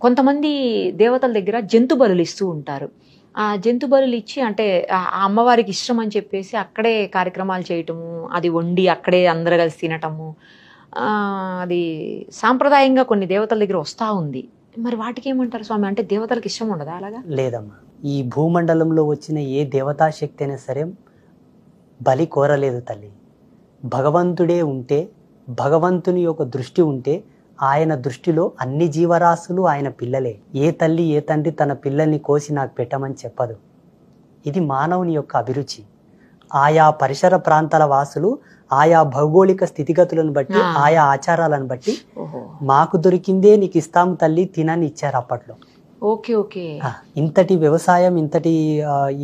కొంతమంది దేవతల దగ్గర జంతు బలులు ఇస్తూ ఉంటారు. ఆ జంతు బలులు ఇచ్చి అంటే ఆ అమ్మవారికి ఇష్టం అని చెప్పేసి అక్కడే కార్యక్రమాలు చేయటము, అది వండి అక్కడే అందరూ కలిసి తినటము. అది సాంప్రదాయంగా కొన్ని దేవతల దగ్గర వస్తా ఉంది. మరి వాటికి ఏమంటారు స్వామి? అంటే దేవతలకు ఇష్టం ఉండదా అలాగా? లేదమ్మా. ఈ భూమండలంలో వచ్చిన ఏ దేవతా శక్తి అయినా సరే బలి కోరలేదు తల్లి. భగవంతుడే ఉంటే, భగవంతుని యొక్క దృష్టి ఉంటే, ఆయన దృష్టిలో అన్ని జీవరాశులు ఆయన పిల్లలే. ఏ తల్లి ఏ తండ్రి తన పిల్లల్ని కోసి నాకు పెట్టమని చెప్పదు. ఇది మానవుని యొక్క అభిరుచి. ఆయా పరిసర ప్రాంతాల వాసులు ఆయా భౌగోళిక స్థితిగతులను బట్టి, ఆయా ఆచారాలను బట్టి మాకు దొరికిందే నీకు ఇస్తాము తల్లి తినని ఇచ్చారు అప్పట్లో. Okay okay. ఇంతటి వ్యవసాయం, ఇంతటి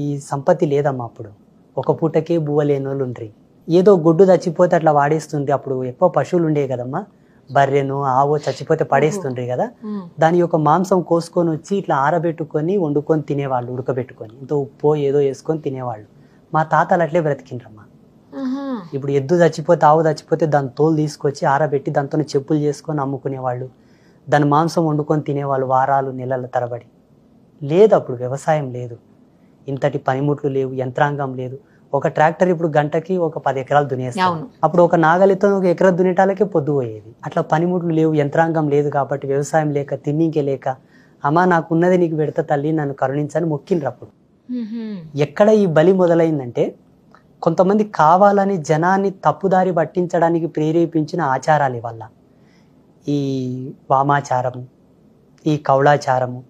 ఈ సంపత్తి లేదమ్మా అప్పుడు. ఒక పూటకే బువ్వ లేనోళ్ళు ఉండ్రి. ఏదో గొడ్డు చచ్చిపోతే అట్లా వాడేస్తుంది. అప్పుడు ఎక్కువ పశువులు ఉండే కదమ్మా, బర్రెను ఆవో చచ్చిపోతే పడేస్తుండ్రి కదా. దాని యొక్క మాంసం కోసుకొని వచ్చి ఇట్లా ఆరబెట్టుకొని వండుకొని తినేవాళ్ళు, ఉడకబెట్టుకొని ఇంత ఉప్పు ఏదో వేసుకొని తినేవాళ్ళు. మా తాతలు అట్లే బ్రతికిండ్రమ్మా. ఇప్పుడు ఎద్దు చచ్చిపోతే, ఆవు చచ్చిపోతే దాని తోలు తీసుకొచ్చి ఆరబెట్టి దాంతో చెప్పులు చేసుకొని అమ్ముకునేవాళ్ళు. దాని మాంసం వండుకొని తినేవాళ్ళు వారాలు నెలల తరబడి. లేదు అప్పుడు వ్యవసాయం లేదు, ఇంతటి పనిముట్లు లేవు, యంత్రాంగం లేదు. ఒక ట్రాక్టర్ ఇప్పుడు గంటకి ఒక 10 ఎకరాలు దున్నేస్తాం. అప్పుడు ఒక నాగలితో ఒక ఎకరా దున్నేటాలకే పొద్దు పోయేది. అట్లా పనిముట్లు లేవు, యంత్రాంగం లేదు కాబట్టి వ్యవసాయం లేక తిన్నింకే లేక అమ్మా నాకున్నది నీకు పెడతా తల్లి నన్ను కరుణించని మొక్కిండ్రు. అప్పుడు ఎక్కడ ఈ బలి మొదలైందంటే కొంతమంది కావాలని జనాన్ని తప్పుదారి పట్టించడానికి ప్రేరేపించిన ఆచారాల వల్ల ఈ వామాచారము, ఈ కౌళాచారము,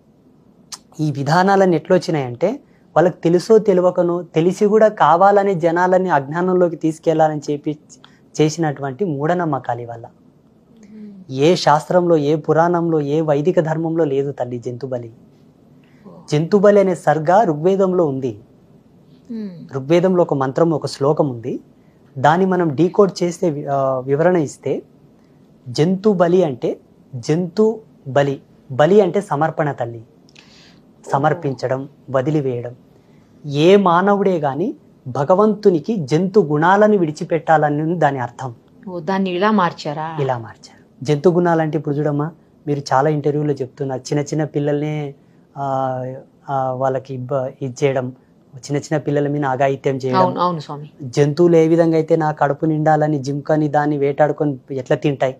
ఈ విధానాలన్నీ ఎట్లొచ్చినాయంటే వాళ్ళకి తెలుసో తెలియకనో తెలిసి కూడా కావాలని జనాలని అజ్ఞానంలోకి తీసుకెళ్లాలని చెప్పి చేసినటువంటి మూఢనమ్మకాలి వల్ల. ఏ శాస్త్రంలో, ఏ పురాణంలో, ఏ వైదిక ధర్మంలో లేదు తల్లి జంతుబలి. జంతుబలి అనే సర్గ ఋగ్వేదంలో ఉంది. ఋగ్వేదంలో ఒక మంత్రం, ఒక శ్లోకం ఉంది. దాన్ని మనం డీకోడ్ చేస్తే, వివరణ ఇస్తే, జంతు బలి అంటే జంతు బలి, బలి అంటే సమర్పణ తల్లి, సమర్పించడం, వదిలివేయడం. ఏ మానవుడే గాని భగవంతునికి జంతు గుణాలను విడిచిపెట్టాలని దాని అర్థం. దాన్ని ఇలా మార్చారా? ఇలా మార్చారు. జంతు గుణాలంటే ఇప్పుడు చూడమ్మా, మీరు చాలా ఇంటర్వ్యూలో చెప్తున్నారు, చిన్న చిన్న పిల్లల్నే వాళ్ళకి ఇచ్చేయడం, చిన్న చిన్న పిల్లల మీద అఘాయిత్యం చేయడం. జంతువులు ఏ విధంగా అయితే నా కడుపు నిండాలని జింకని దాన్ని వేటాడుకొని ఎట్లా తింటాయి,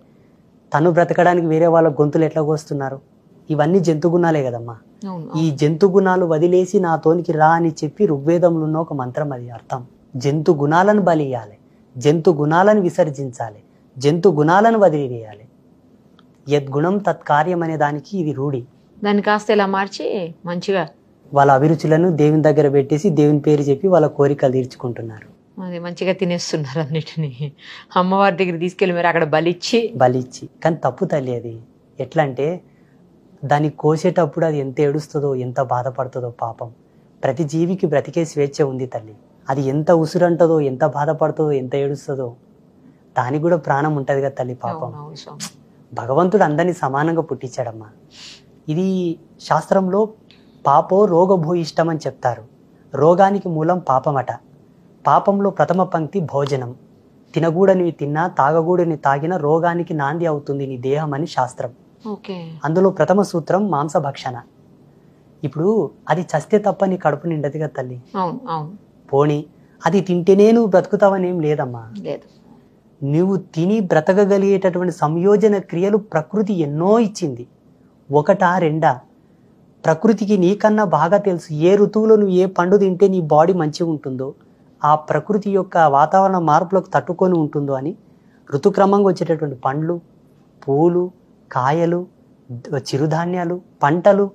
తను బ్రతకడానికి వేరే వాళ్ళ గొంతులు ఎట్లా కోస్తున్నారు, ఇవన్నీ జంతు గుణాలే కదమ్మా. ఈ జంతు గుణాలు వదిలేసి నాతోనికి రా అని చెప్పి ఋగ్వేదంలో ఉన్న ఒక మంత్రం, అది అర్థం. జంతు గుణాలను బలి ఇయ్యాలి, జంతు గుణాలను విసర్జించాలి, జంతు గుణాలను వదిలివేయాలి. యద్గుణం తత్కార్యం అనే దానికి ఇది రూఢి. దాన్ని కాస్త ఇలా మార్చి మంచిగా వాళ్ళ అభిరుచులను దేవుని దగ్గర పెట్టేసి దేవుని పేరు చెప్పి వాళ్ళ కోరికలు తీర్చుకుంటున్నారు. అది మంచిగా తినేస్తున్నారు అన్నిటిని. అమ్మవారి దగ్గర తీసుకెళ్ళి మీరు అక్కడ బలిచ్చి. కానీ తప్పు తల్లి. అది ఎట్లా అంటే దాన్ని కోసేటప్పుడు అది ఎంత ఏడుస్తుందో, ఎంత బాధపడుతుందో పాపం. ప్రతి జీవికి బ్రతికే స్వేచ్ఛ ఉంది తల్లి. అది ఎంత ఉసురంటదో, ఎంత బాధపడుతుందో, ఎంత ఏడుస్తుందో, దానికి కూడా ప్రాణం ఉంటుంది కదా తల్లి పాపం. భగవంతుడు అందరినీ సమానంగా పుట్టించాడమ్మా. ఇది శాస్త్రంలో పాపో రోగభూయిష్టం అని చెప్తారు. రోగానికి మూలం పాపమట. పాపంలో ప్రథమ పంక్తి భోజనం. తినగూడనివి తిన్నా, తాగగూడని తాగినా రోగానికి నాంది అవుతుంది నీ దేహం అని శాస్త్రం. అందులో ప్రథమ సూత్రం మాంసభక్షణ. ఇప్పుడు అది చస్తే తప్ప నీ కడుపు నిండదు కదా తల్లి. పోనీ అది తింటేనే నువ్వు బ్రతుకుతావని ఏం లేదమ్మా. నువ్వు తిని బ్రతకగలిగేటటువంటి సంయోజన క్రియలు ప్రకృతి ఎన్నో ఇచ్చింది. ఒకటా రెండా? ప్రకృతికి నీకన్నా బాగా తెలుసు ఏ ఋతువులో నువ్వు ఏ పండు తింటే నీ బాడీ మంచిగా ఉంటుందో, ఆ ప్రకృతి యొక్క వాతావరణ మార్పులకు తట్టుకొని ఉంటుందో అని. ఋతుక్రమంగా వచ్చేటటువంటి పండ్లు, పూలు, కాయలు, చిరుధాన్యాలు, పంటలు,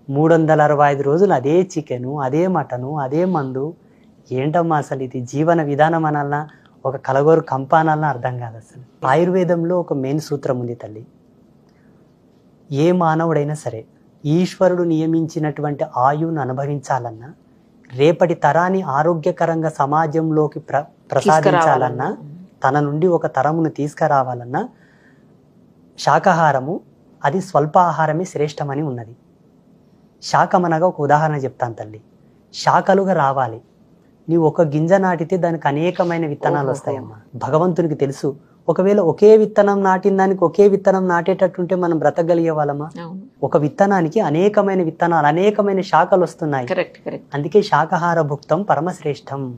365 రోజులు అదే చికెను, అదే మటను, అదే మందు. ఏంటమ్మా అసలు ఇది జీవన విధానం అనాలన్నా, ఒక కలగోరు కంపానాలన్నా అర్థం కాదు అసలు. ఆయుర్వేదంలో ఒక మెయిన్ సూత్రం ఉంది తల్లి. ఏ మానవుడైనా సరే ఈశ్వరుడు నియమించినటువంటి ఆయువును అనుభవించాలన్నా, రేపటి తరాన్ని ఆరోగ్యకరంగా సమాజంలోకి ప్రసాదించాలన్నా, తన నుండి ఒక తరమును తీసుకురావాలన్నా శాకాహారము, అది స్వల్పాహారమే శ్రేష్టమని ఉన్నది. శాకమనగా ఒక ఉదాహరణ చెప్తాను తల్లి. శాఖలుగా రావాలి. నీవు ఒక గింజ నాటితే దానికి అనేకమైన విత్తనాలు వస్తాయమ్మా. భగవంతునికి తెలుసు, ఒకవేళ ఒకే విత్తనం నాటిన దానికి ఒకే విత్తనం నాటేటట్టుంటే మనం బ్రతకగలిగే వాళ్ళమా? ఒక విత్తనానికి అనేకమైన విత్తనాలు, అనేకమైన శాఖలు వస్తున్నాయి. Correct correct. అందుకే శాకాహార భుక్తం పరమశ్రేష్టం.